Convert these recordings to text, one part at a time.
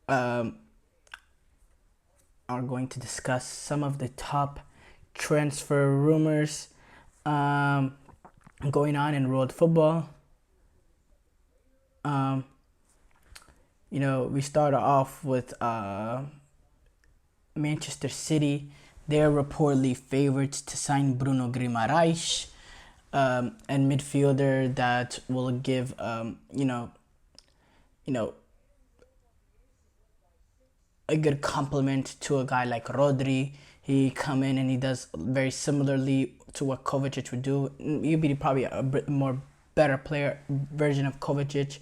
um, are going to discuss some of the top transfer rumors um, going on in world football. Um, we start off with Manchester City. They're reportedly favorites to sign Bruno Guimaraes, and midfielder that will give you know a good compliment to a guy like Rodri. He come in and he does very similarly to what Kovacic would do. You'd be probably a bit more better player version of Kovacic.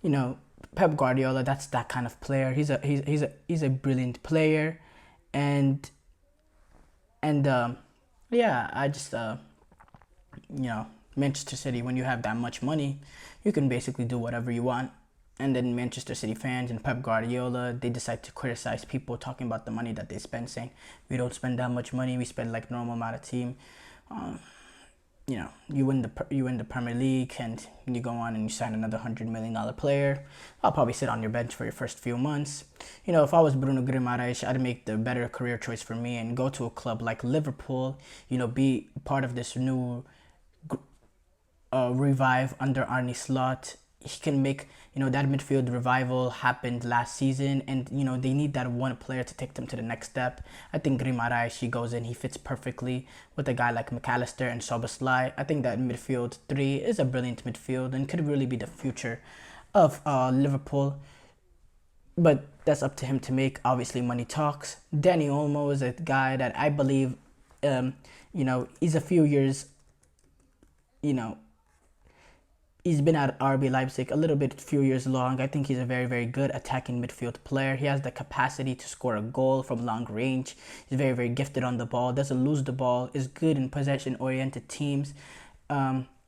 You know, Pep Guardiola. That's that kind of player. He's a brilliant player, and and yeah, I just Manchester City. When you have that much money, you can basically do whatever you want. And then Manchester City fans and Pep Guardiola, they decide to criticize people talking about the money that they spend, saying we don't spend that much money. We spend like normal amount of team. Um, you win the Premier League, and you go on and you sign another $100 million player. I'll probably sit on your bench for your first few months. If I was Bruno Guimaraes, I'd make the better career choice for me and go to a club like Liverpool. Be part of this new revive under Arne Slot. He can make that midfield revival happened last season, and they need that one player to take them to the next step. I think Guimaraes, he goes in, he fits perfectly with a guy like McAllister and Soboslai. I think that midfield three is a brilliant midfield and could really be the future of Liverpool. But that's up to him to make. Obviously, money talks. Danny Olmo is a guy that I believe, he's a few years, you know, he's been at RB Leipzig a little bit, few years long. I think he's a very, very good attacking midfield player. He has the capacity to score a goal from long range. He's very, very gifted on the ball. Doesn't lose the ball. Is good in possession-oriented teams.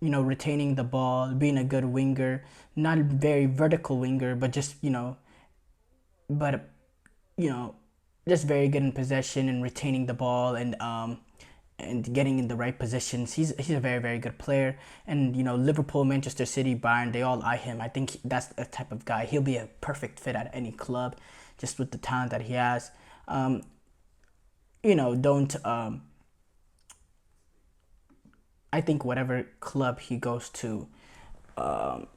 Retaining the ball, being a good winger. Not a very vertical winger, but just but you know, just very good in possession and retaining the ball and getting in the right positions. He's a very, very good player. And Liverpool, Manchester City, Bayern, they all eye him. I think that's the type of guy. He'll be a perfect fit at any club, just with the talent that he has. Don't I think whatever club he goes to, um,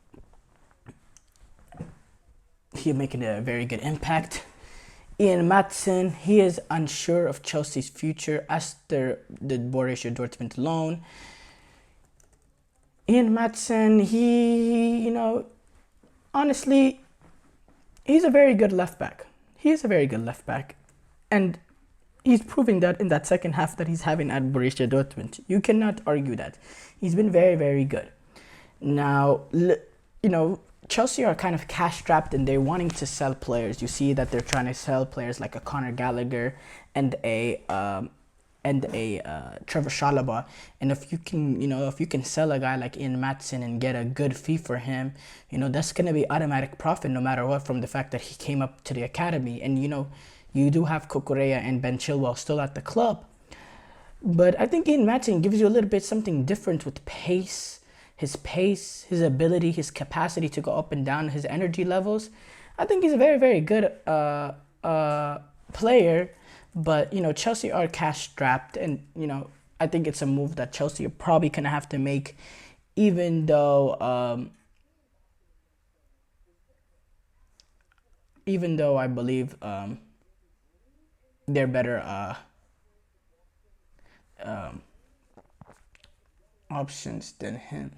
he'll make a very good impact. Ian Matson, he is unsure of Chelsea's future after the Borussia Dortmund loan. Ian Matson, honestly, he's a very good left back. He is a very good left back. And he's proving that in that second half that he's having at Borussia Dortmund. You cannot argue that. He's been very, very good. Now, Chelsea are kind of cash strapped and they're wanting to sell players. You see that they're trying to sell players like a Conor Gallagher and a Trevor Chalobah. And if you can sell a guy like Ian Matson and get a good fee for him, that's gonna be automatic profit no matter what, from the fact that he came up to the academy. And you do have Kukureya and Ben Chilwell still at the club. But I think Ian Matson gives you a little bit something different with pace, his ability, his capacity to go up and down, his energy levels. I think he's a very, very good player. But Chelsea are cash strapped, and I think it's a move that Chelsea are probably gonna have to make, even though I believe they're better um, options than him.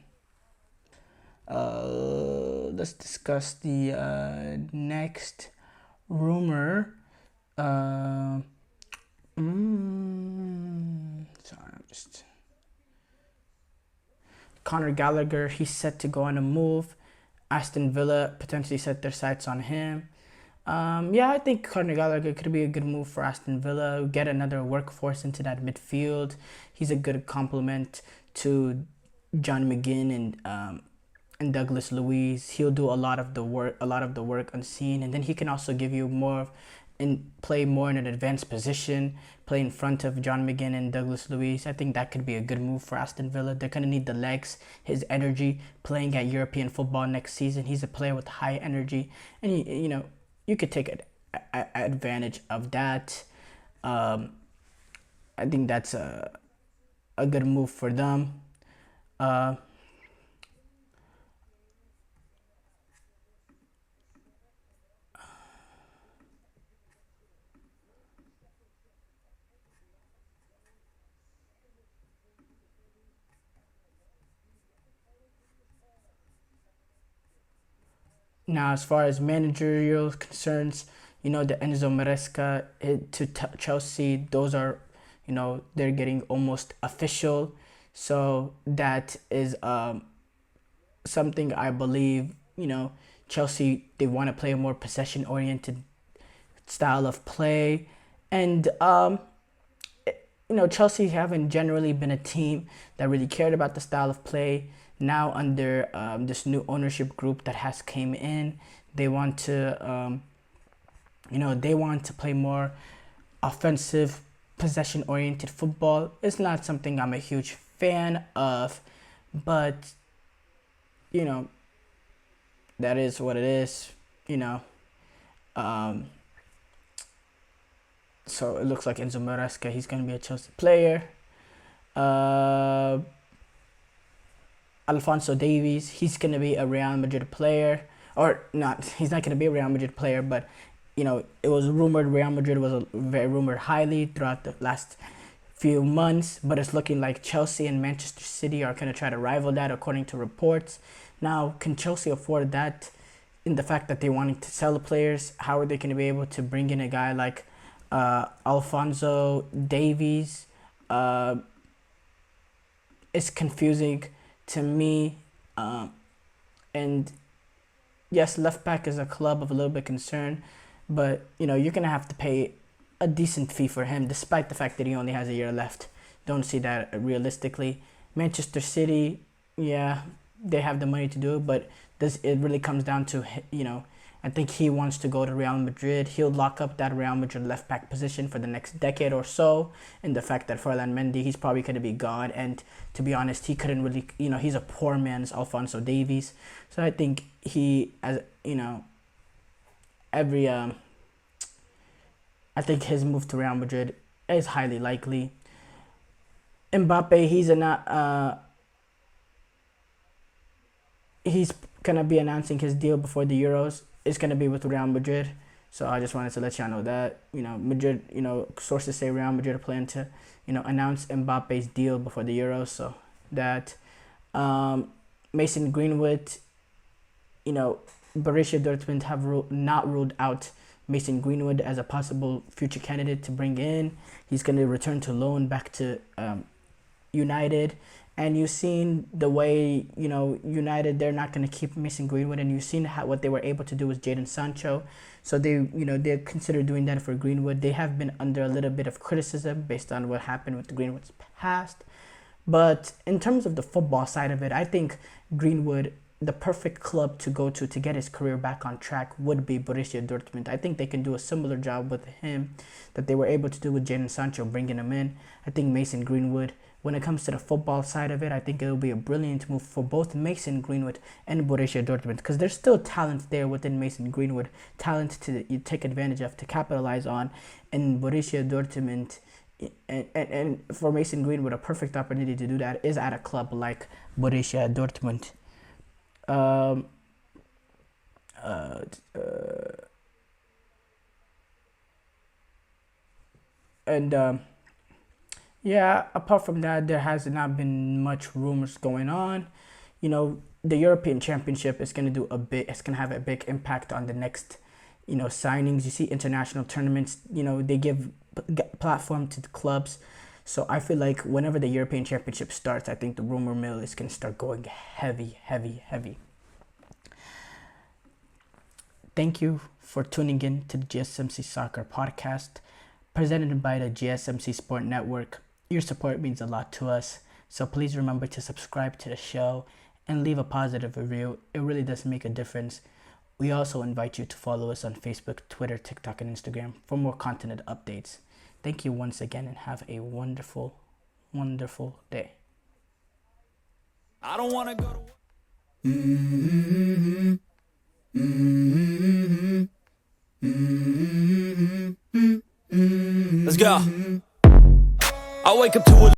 Let's discuss the next rumor. Uh, Sorry, I'm just. Conor Gallagher, he's set to go on a move. Aston Villa potentially set their sights on him. Yeah, I think Conor Gallagher could be a good move for Aston Villa. Get another workforce into that midfield. He's a good complement to John McGinn and Douglas Luiz. He'll do a lot of the work unseen, and then he can also give you more and play more in an advanced position, play in front of John McGinn and Douglas Luiz. I think that could be a good move for Aston Villa. They're gonna need the legs, his energy, playing at European football next season. He's a player with high energy, and you could take it. advantage of that. Um, I think that's a good move for them. Uh, Now, as far as managerial concerns, the Enzo Maresca to Chelsea, those are, they're getting almost official. So that is something I believe, Chelsea, they want to play a more possession oriented style of play. And, Chelsea haven't generally been a team that really cared about the style of play. Now, under this new ownership group that has came in, they want to, they want to play more offensive, possession-oriented football. It's not something I'm a huge fan of, but you know that is what it is. You know, um, so it looks like Enzo Maresca, he's going to be a Chelsea player. Uh, Alphonso Davies, he's going to be a Real Madrid player. Or not, he's not going to be a Real Madrid player, but, it was rumored Real Madrid was very rumored highly throughout the last few months, but it's looking like Chelsea and Manchester City are going to try to rival that according to reports. Now, can Chelsea afford that in the fact that they wanting to sell the players? How are they going to be able to bring in a guy like Alphonso Davies? It's confusing to me. And yes, left back is a club of a little bit concern, but you're gonna have to pay a decent fee for him, despite the fact that he only has a year left. Don't see that realistically. Manchester City, yeah, they have the money to do it, but this it really comes down to I think he wants to go to Real Madrid. He'll lock up that Real Madrid left back position for the next decade or so. And the fact that Ferland Mendy, he's probably going to be gone. And to be honest, he couldn't really, he's a poor man's Alphonso Davies. So I think he, as every, I think his move to Real Madrid is highly likely. Mbappe, he's gonna be announcing his deal before the Euros. It's gonna be with Real Madrid. So I just wanted to let y'all know that Madrid. Sources say Real Madrid are planning to announce Mbappe's deal before the Euros. So that Mason Greenwood, Borussia Dortmund have not ruled out Mason Greenwood as a possible future candidate to bring in. He's going to return to loan back to United. And you've seen the way, United, they're not going to keep Mason Greenwood. And you've seen what they were able to do with Jadon Sancho. So they consider doing that for Greenwood. They have been under a little bit of criticism based on what happened with Greenwood's past. But in terms of the football side of it, I think Greenwood, the perfect club to go to get his career back on track would be Borussia Dortmund. I think they can do a similar job with him that they were able to do with Jadon Sancho, bringing him in. I think Mason Greenwood, when it comes to the football side of it, I think it will be a brilliant move for both Mason Greenwood and Borussia Dortmund, because there's still talent there within Mason Greenwood, talent to take advantage of, to capitalize on. And Borussia Dortmund, and for Mason Greenwood, a perfect opportunity to do that is at a club like Borussia Dortmund. Um, uh, and Yeah, apart from that, there has not been much rumors going on. The European Championship is going to do a bit. It's going to have a big impact on the next, signings. You see, international tournaments. They give platform to the clubs. So I feel like whenever the European Championship starts, I think the rumor mill is going to start going heavy, heavy, heavy. Thank you for tuning in to the GSMC Soccer Podcast, presented by the GSMC Sport Network. Your support means a lot to us, so please remember to subscribe to the show and leave a positive review. It really does make a difference. We also invite you to follow us on Facebook, Twitter, TikTok, and Instagram for more content updates. Thank you once again and have a wonderful, wonderful day. I don't want to go to Mm-hmm. Mm-hmm. Mm-hmm. Let's go. I wake up to a